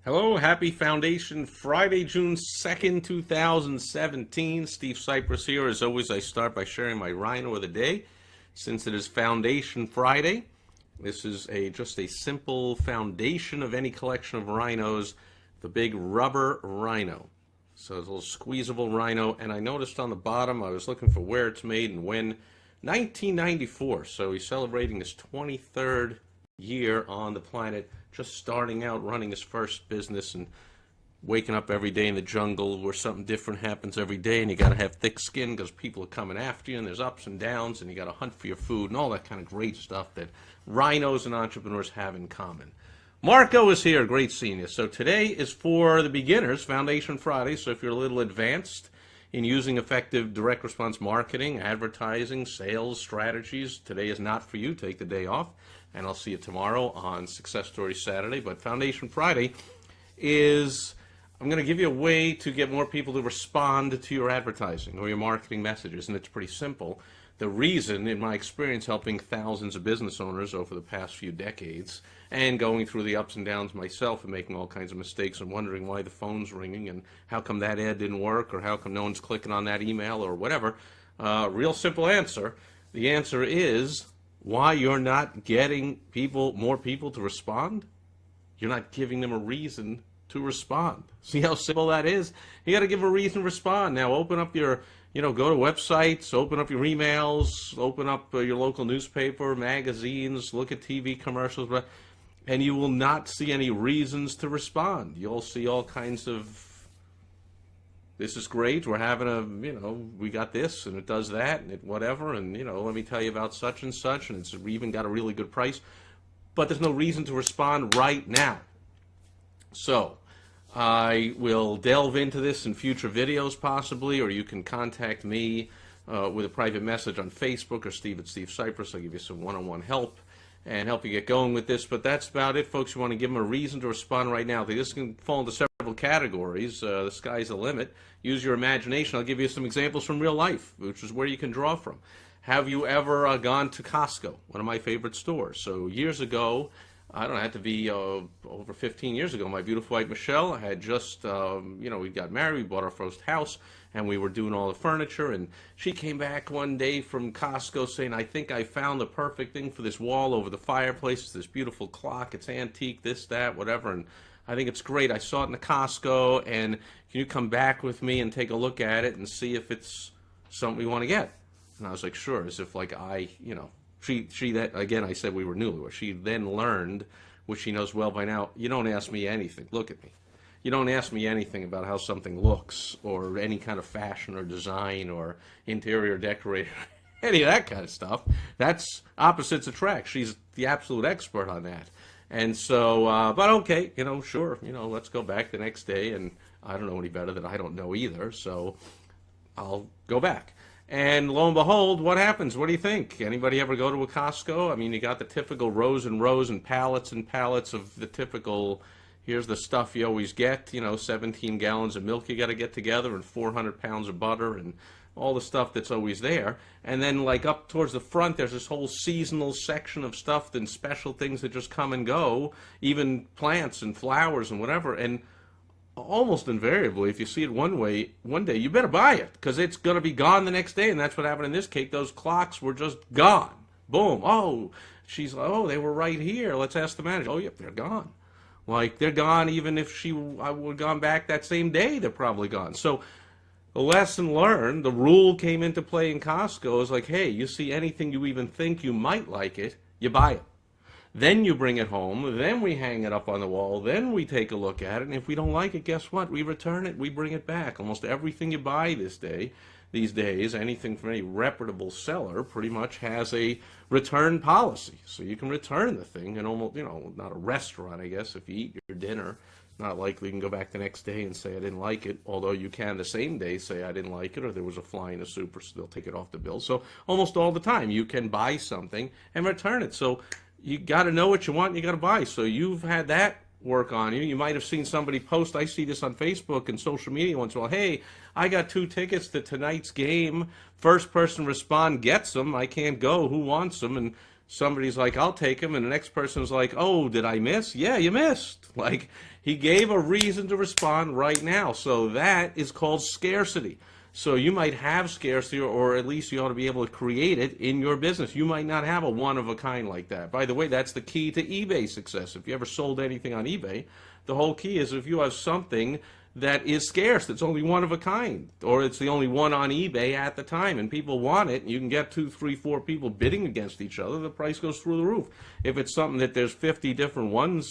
Hello, happy Foundation Friday, June 2nd, 2017. Steve Sipress here. As always, I start by sharing my rhino of the day. Since it is Foundation Friday, this is just a simple foundation of any collection of rhinos, the big rubber rhino. So it's a little squeezable rhino, and I noticed on the bottom, I was looking for where it's made and when, 1994. So he's celebrating his 23rd year on the planet, just starting out running his first business and waking up every day in the jungle where something different happens every day, and you got to have thick skin because people are coming after you, and there's ups and downs, and you got to hunt for your food and all that kind of great stuff that rhinos and entrepreneurs have in common. Marco is here, great seeing you. So today is for the beginners, Foundation Friday, so if you're a little advanced in using effective direct response marketing, advertising, sales strategies, today is not for you. Take the day off, and I'll see you tomorrow on Success Story Saturday. But Foundation Friday is, I'm going to give you a way to get more people to respond to your advertising or your marketing messages, and it's pretty simple. The reason, in my experience, helping thousands of business owners over the past few decades and going through the ups and downs myself and making all kinds of mistakes and wondering why the phone's ringing and how come that ad didn't work or how come no one's clicking on that email or whatever, real simple answer. The answer is why you're not getting more people to respond. You're not giving them a reason to respond. See how simple that is? You got to give them a reason to respond. Now open up your, go to websites, open up your emails, open up your local newspaper, magazines, look at TV commercials, and you will not see any reasons to respond. You'll see all kinds of, this is great, we're having we got this, and it does that, and it whatever, and, let me tell you about such, and it's even got a really good price, but there's no reason to respond right now. So, I will delve into this in future videos possibly, or you can contact me with a private message on Facebook or Steve at Steve Sipress. I'll give you some one-on-one help and help you get going with this. But that's about it, folks. You want to give them a reason to respond right now. This can fall into several categories. The sky's the limit. Use your imagination. I'll give you some examples from real life, which is where you can draw from. Have you ever gone to Costco, one of my favorite stores? So years ago, I don't know, it had to be over 15 years ago, my beautiful wife Michelle had just, we got married, we bought our first house, and we were doing all the furniture, and she came back one day from Costco saying, I think I found the perfect thing for this wall over the fireplace. It's this beautiful clock, it's antique, this, that, whatever, and I think it's great. I saw it in the Costco, and can you come back with me and take a look at it and see if it's something we want to get? And I was like, sure, as if like She that again, I said we were newlyweds. She then learned, which she knows well by now, you don't ask me anything. Look at me. You don't ask me anything about how something looks or any kind of fashion or design or interior decorator, any of that kind of stuff. That's opposites attract. She's the absolute expert on that. And so, but okay, sure, let's go back the next day, and I don't know any better than I don't know either, so I'll go back. And lo and behold, what happens? What do you think? Anybody ever go to a Costco? I mean, you got the typical rows and rows and pallets of the typical, here's the stuff you always get, 17 gallons of milk you got to get together and 400 pounds of butter and all the stuff that's always there. And then like up towards the front, there's this whole seasonal section of stuff and special things that just come and go, even plants and flowers and whatever. And almost invariably, if you see it one day, you better buy it because it's going to be gone the next day. And that's what happened in this case. Those clocks were just gone. Boom. Oh, she's like, oh, they were right here. Let's ask the manager. Oh, yep, they're gone. Like, they're gone even if I would have gone back that same day, they're probably gone. So the lesson learned, the rule came into play in Costco is like, hey, you see anything you even think you might like it, you buy it. Then you bring it home, then we hang it up on the wall, then we take a look at it, and if we don't like it, guess what? We return it, we bring it back. Almost everything you buy these days, anything from any reputable seller pretty much has a return policy. So you can return the thing, and almost, not a restaurant, I guess, if you eat your dinner, not likely you can go back the next day and say I didn't like it, although you can the same day say I didn't like it, or there was a fly in the soup, or they'll take it off the bill. So almost all the time you can buy something and return it. So you got to know what you want and you got to buy. So you've had that work on you. You might have seen somebody post, I see this on Facebook and social media once in a while, hey, I got 2 tickets to tonight's game. First person respond gets them. I can't go. Who wants them? And somebody's like, I'll take them, and the next person's like, oh, did I miss? Yeah, you missed. Like, he gave a reason to respond right now. So that is called scarcity. So you might have scarcity, or at least you ought to be able to create it in your business. You might not have a one-of-a-kind like that. By the way, that's the key to eBay success. If you ever sold anything on eBay, the whole key is if you have something that is scarce, that's only one of a kind, or it's the only one on eBay at the time, and people want it, and you can get 2, 3, 4 people bidding against each other, the price goes through the roof. If it's something that there's 50 different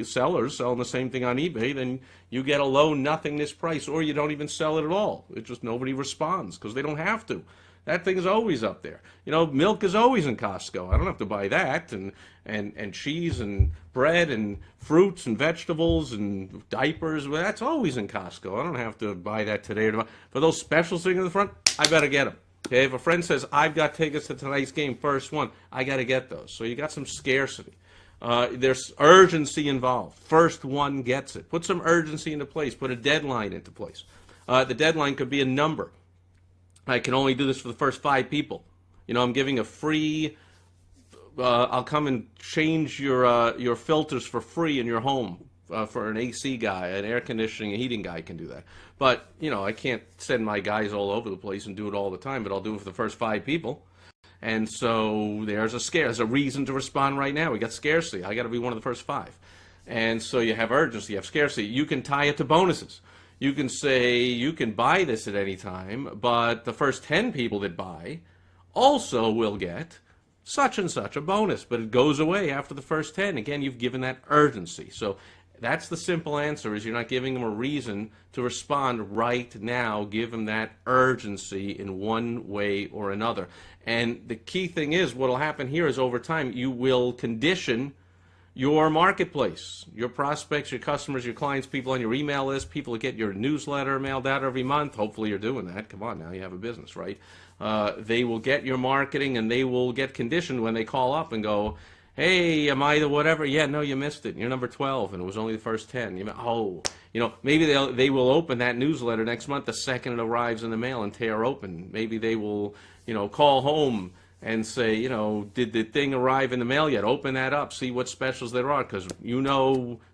sellers selling the same thing on eBay, then you get a low nothingness price, or you don't even sell it at all. It's just nobody responds because they don't have to. That thing is always up there. You know, milk is always in Costco. I don't have to buy that, and cheese and bread and fruits and vegetables and diapers. Well, that's always in Costco. I don't have to buy that today or tomorrow. For those specials sitting in the front, I better get them. Okay, if a friend says, I've got tickets to tonight's game, first one, I got to get those. So you got some scarcity. There's urgency involved. First one gets it. Put some urgency into place. Put a deadline into place. The deadline could be a number. I can only do this for the first 5 people. You know, I'm giving a free, I'll come and change your filters for free in your home for an AC guy, an air conditioning and heating guy can do that. But, you know, I can't send my guys all over the place and do it all the time, but I'll do it for the first 5 people. And so there's a reason to respond right now. We got scarcity. I got to be one of the first 5. And so you have urgency, you have scarcity. You can tie it to bonuses. You can say you can buy this at any time, but the first 10 people that buy also will get such and such a bonus, but it goes away after the first 10. Again, you've given that urgency. So that's the simple answer, is you're not giving them a reason to respond right now. Give them that urgency in one way or another. And the key thing is, what will happen here is over time, you will condition your marketplace, your prospects, your customers, your clients, people on your email list, people that get your newsletter mailed out every month. Hopefully you're doing that. Come on now, you have a business, right? They will get your marketing, and they will get conditioned when they call up and go, hey, am I the whatever? Yeah, no, you missed it. You're number 12, and it was only the first 10. Maybe they will open that newsletter next month the second it arrives in the mail and tear open. Maybe they will, call home and say, did the thing arrive in the mail yet? Open that up, see what specials there are, because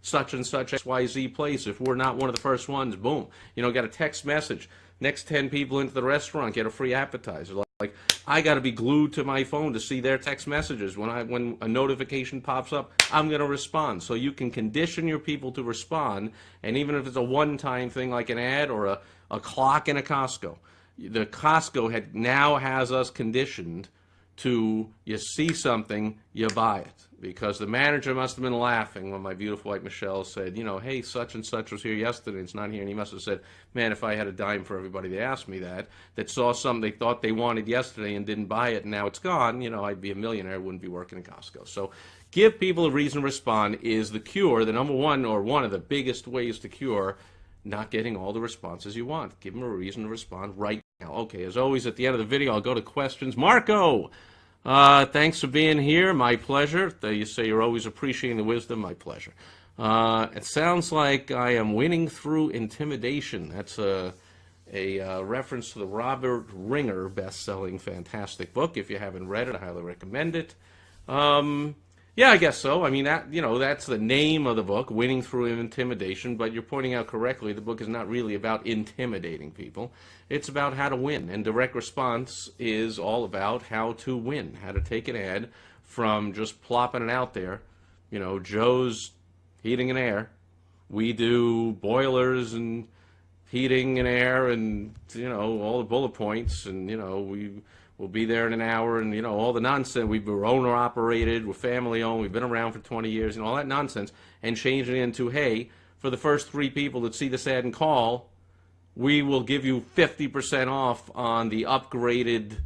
such and such XYZ place. If we're not one of the first ones, boom. Got a text message. Next 10 people into the restaurant get a free appetizer. Like I got to be glued to my phone to see their text messages. When a notification pops up, I'm going to respond. So you can condition your people to respond, and even if it's a one-time thing like an ad or a clock in a Costco, the Costco now has us conditioned to, you see something, you buy it. Because the manager must have been laughing when my beautiful wife Michelle said, hey, such and such was here yesterday, it's not here. And he must have said, man, if I had a dime for everybody that asked me that saw something they thought they wanted yesterday and didn't buy it and now it's gone, I'd be a millionaire, I wouldn't be working at Costco. So give people a reason to respond is the cure, the number one or one of the biggest ways to cure not getting all the responses you want. Give them a reason to respond right now. Okay, as always, at the end of the video, I'll go to questions. Marco! Thanks for being here. My pleasure. You say you're always appreciating the wisdom. My pleasure. It sounds like I am winning through intimidation. That's a reference to the Robert Ringer best-selling fantastic book. If you haven't read it, I highly recommend it. Yeah, I guess so. I mean, that's the name of the book, Winning Through Intimidation, but you're pointing out correctly, the book is not really about intimidating people. It's about how to win, and direct response is all about how to win, how to take an ad from just plopping it out there. Joe's Heating and Air. We do boilers and heating and air and, all the bullet points, and, we'll be there in an hour, and, all the nonsense. We're owner-operated, we're family-owned, we've been around for 20 years, all that nonsense, and changing it into, hey, for the first 3 people that see this ad and call, we will give you 50% off on the upgraded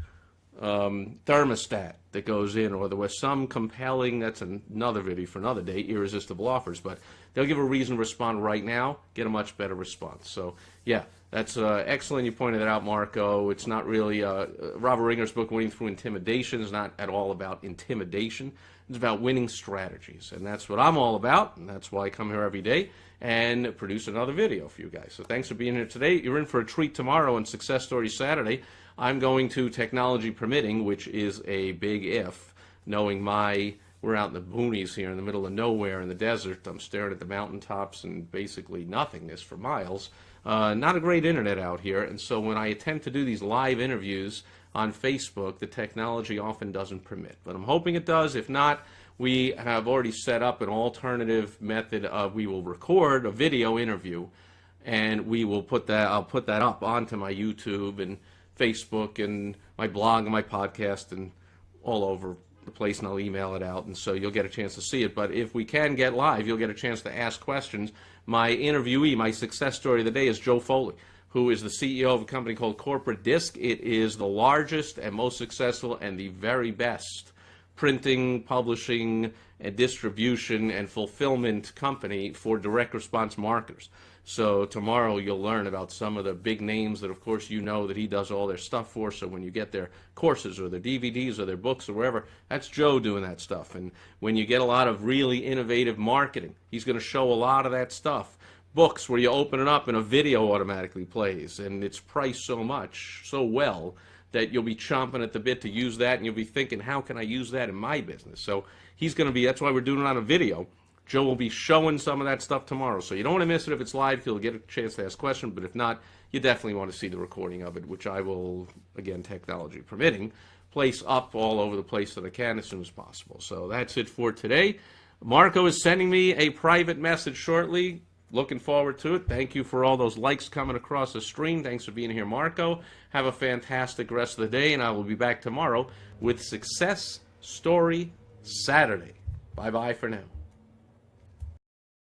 thermostat that goes in, or there was some compelling, that's another video for another day, irresistible offers, but they'll give a reason to respond right now, get a much better response. So, yeah, that's excellent. You pointed it out, Marco. It's not really, Robert Ringer's book, Winning Through Intimidation, is not at all about intimidation. It's about winning strategies, and that's what I'm all about, and that's why I come here every day and produce another video for you guys. So thanks for being here today. You're in for a treat tomorrow on Success Stories Saturday. I'm going to, technology permitting, which is a big if, knowing we're out in the boonies here in the middle of nowhere in the desert. I'm staring at the mountaintops and basically nothingness for miles. Not a great internet out here, and so when I attempt to do these live interviews on Facebook, the technology often doesn't permit. But I'm hoping it does. If not, we have already set up an alternative method of we will record a video interview, and I'll put that up onto my YouTube and Facebook and my blog and my podcast and all over the place, and I'll email it out, and so you'll get a chance to see it. But if we can get live, you'll get a chance to ask questions. My interviewee, my success story of the day is Joe Foley, who is the CEO of a company called Corporate Disc. It is the largest and most successful and the very best printing, publishing, and distribution and fulfillment company for direct response marketers. So tomorrow you'll learn about some of the big names that, of course, you know that he does all their stuff for. So when you get their courses or their DVDs or their books or wherever, that's Joe doing that stuff. And when you get a lot of really innovative marketing, he's going to show a lot of that stuff. Books where you open it up and a video automatically plays, and it's priced so much, so well, that you'll be chomping at the bit to use that, and you'll be thinking, how can I use that in my business? So he's going to be, that's why we're doing it on a video. Joe will be showing some of that stuff tomorrow. So you don't want to miss it if it's live. You'll get a chance to ask questions. But if not, you definitely want to see the recording of it, which I will, again, technology permitting, place up all over the place that I can as soon as possible. So that's it for today. Marco is sending me a private message shortly. Looking forward to it. Thank you for all those likes coming across the stream. Thanks for being here, Marco. Have a fantastic rest of the day, and I will be back tomorrow with Success Story Saturday. Bye-bye for now.